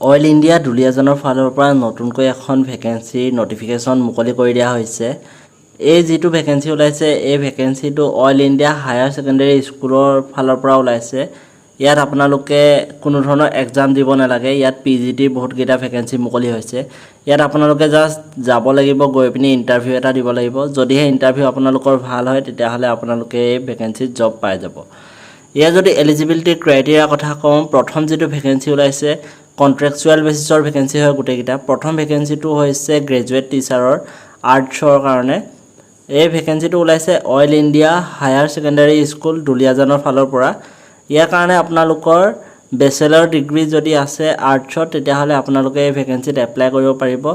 Oil India দুলীয়াজানৰ ফালৰ পৰা নতুনকৈ এখন ভেকেন্সিৰ নটিফিকেশ্যন মুকলি কৰি দিয়া হৈছে। এই যিটো ভেকেন্সি ওলাইছে এই ভেকেন্সিটো অইল ইণ্ডিয়া হায়াৰ ছেকেণ্ডেৰী স্কুলৰ ফালৰ পৰা ওলাইছে। ইয়াত আপোনালোকে কোনো ধৰণৰ এক্সাম দিব নালাগে। ইয়াত PGT বহুতকেইটা ভেকেন্সি মুকলি হৈছে। ইয়াত আপোনালোকে জাষ্ট যাব লাগিব, গৈ পিনি ইণ্টাৰভিউ এটা দিব লাগিব। যদিহে ইণ্টাৰভিউ আপোনালোকৰ ভাল হয় তেতিয়াহ'লে আপোনালোকে এই ভেকেন্সিত জব পাই যাব। ইয়াৰ যদি এলিজিবিলিটি ক্ৰাইটেৰিয়াৰ কথা কওঁ, প্ৰথম যিটো ভেকেন্সি ওলাইছে কণ্ট্ৰেকচুৱেল বেচিছৰ ভেকেন্সি হয় গোটেইকেইটা। প্ৰথম ভেকেন্সিটো হৈছে গ্ৰেজুৱেট টিচাৰৰ আৰ্টছৰ কাৰণে। এই ভেকেন্সিটো ওলাইছে oil India higher secondary school দুলীয়াজানৰ ফালৰ পৰা। ইয়াৰ কাৰণে আপোনালোকৰ বেচেলৰ ডিগ্ৰী যদি আছে আৰ্টছত তেতিয়াহ'লে আপোনালোকে এই ভেকেন্সিত এপ্লাই কৰিব পাৰিব।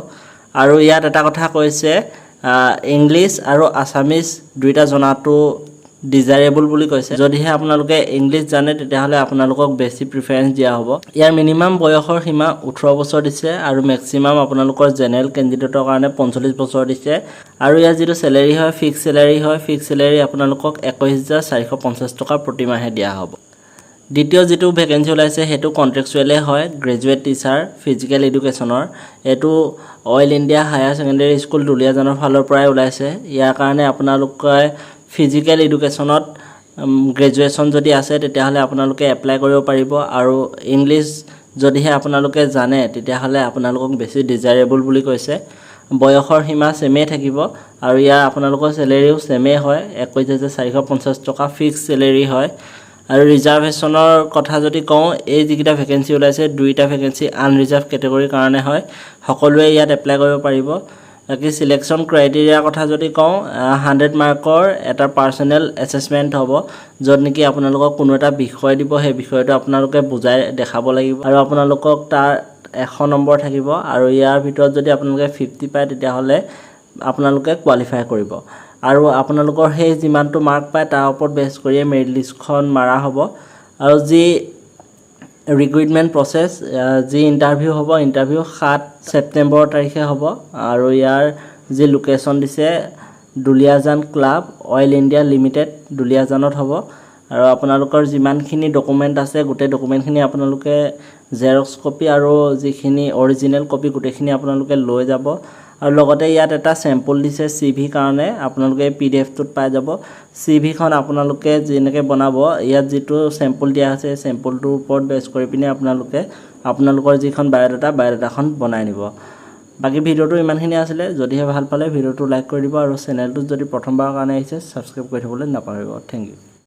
আৰু ইয়াত এটা কথা কৈছে ইংলিছ আৰু আছামিজ দুইটা জনাটো ডিজাইৰেবল বুলি কৈছে। যদিহে আপোনালোকে ইংলিছ জানে তেতিয়াহ'লে আপোনালোকক বেছি প্ৰিফাৰেঞ্চ দিয়া হ'ব। ইয়াৰ মিনিমাম বয়সৰ সীমা 18 বছৰ দিছে আৰু মেক্সিমাম আপোনালোকৰ জেনেৰেল কেণ্ডিডেটৰ কাৰণে 45 বছৰ দিছে। আৰু ইয়াৰ যিটো চেলেৰি হয় ফিক্স চেলেৰি আপোনালোকক 21,450 টকা প্ৰতিমাহে দিয়া হ'ব। দ্বিতীয় যিটো ভেকেন্সি ওলাইছে সেইটো কণ্ট্ৰেকচুৱেলে হয়, গ্ৰেজুৱেট টিচাৰ ফিজিকেল এডুকেশ্যনৰ। এইটো Oil India higher secondary school দুলীয়াজানৰ ফালৰ পৰাই ওলাইছে। ইয়াৰ কাৰণে আপোনালোকে ফিজিকেল এডুকেশ্যনত গ্ৰেজুৱেশ্যন যদি আছে তেতিয়াহ'লে আপোনালোকে এপ্লাই কৰিব পাৰিব। আৰু ইংলিছ যদিহে আপোনালোকে জানে তেতিয়াহ'লে আপোনালোকক বেছি ডিজাইৰেবল বুলি কৈছে। বয়সৰ সীমা ছেমেই থাকিব আৰু ইয়াৰ আপোনালোকৰ চেলেৰিও ছেমেই হয়, 21,450 টকা ফিক্স চেলেৰি হয়। আৰু ৰিজাৰ্ভেশ্যনৰ কথা যদি কওঁ, এই যিকেইটা ভেকেন্সি ওলাইছে দুইটা ভেকেন্সি আনৰিজাৰ্ভ কেটেগৰীৰ কাৰণে হয়। সকলোৱে ইয়াত এপ্লাই কৰিব পাৰিব। বাকী চিলেকশ্যন ক্ৰাইটেৰিয়াৰ কথা যদি কওঁ, 100 মাৰ্কৰ এটা পাৰ্চনেল এছেছমেণ্ট হ'ব, য'ত নেকি আপোনালোকক কোনো এটা বিষয় দিব, সেই বিষয়টো আপোনালোকে বুজাই দেখাব লাগিব আৰু আপোনালোকক তাৰ 100 নম্বৰ থাকিব। আৰু ইয়াৰ ভিতৰত যদি আপোনালোকে 50 পায় তেতিয়াহ'লে আপোনালোকে কোৱালিফাই কৰিব। আৰু আপোনালোকৰ সেই যিমানটো মাৰ্ক পায় তাৰ ওপৰত বেছ কৰিয়ে মেৰিট লিষ্টখন মাৰা হ'ব। আৰু যি ৰিক্ৰুইটমেণ্ট প্ৰচেছ, যি ইণ্টাৰভিউ হ'ব, ইণ্টাৰভিউ 7 ছেপ্টেম্বৰ তাৰিখে হ'ব। আৰু ইয়াৰ যি লোকেশ্যন দিছে Duliajan club Oil India limited দুলীয়াজানত হ'ব। আৰু আপোনালোকৰ যিমানখিনি ডকুমেণ্ট আছে গোটেই ডকুমেণ্টখিনি আপোনালোকে জেৰক্স কপি আৰু যিখিনি অৰিজিনেল কপি গোটেইখিনি আপোনালোকে লৈ যাব। আৰু লগতে ইয়াত এটা চেম্পল দিছে CV কাৰণে, আপোনালোকে PDF-টোত পাই যাব। CV-খন আপোনালোকে যেনেকৈ বনাব, ইয়াত যিটো চেম্পল দিয়া আছে চেম্পলটোৰ ওপৰত বেছ কৰি পিনে আপোনালোকৰ যিখন বায়'ডাটাখন বনাই নিব। বাকী ভিডিঅ'টো ইমানখিনি আছিলে। যদিহে ভাল পালে ভিডিঅ'টো লাইক কৰি দিব আৰু চেনেলটোত যদি প্ৰথমবাৰৰ কাৰণে আহিছে ছাবস্ক্ৰাইব কৰি থ'বলৈ নাপাহৰিব। Thank U.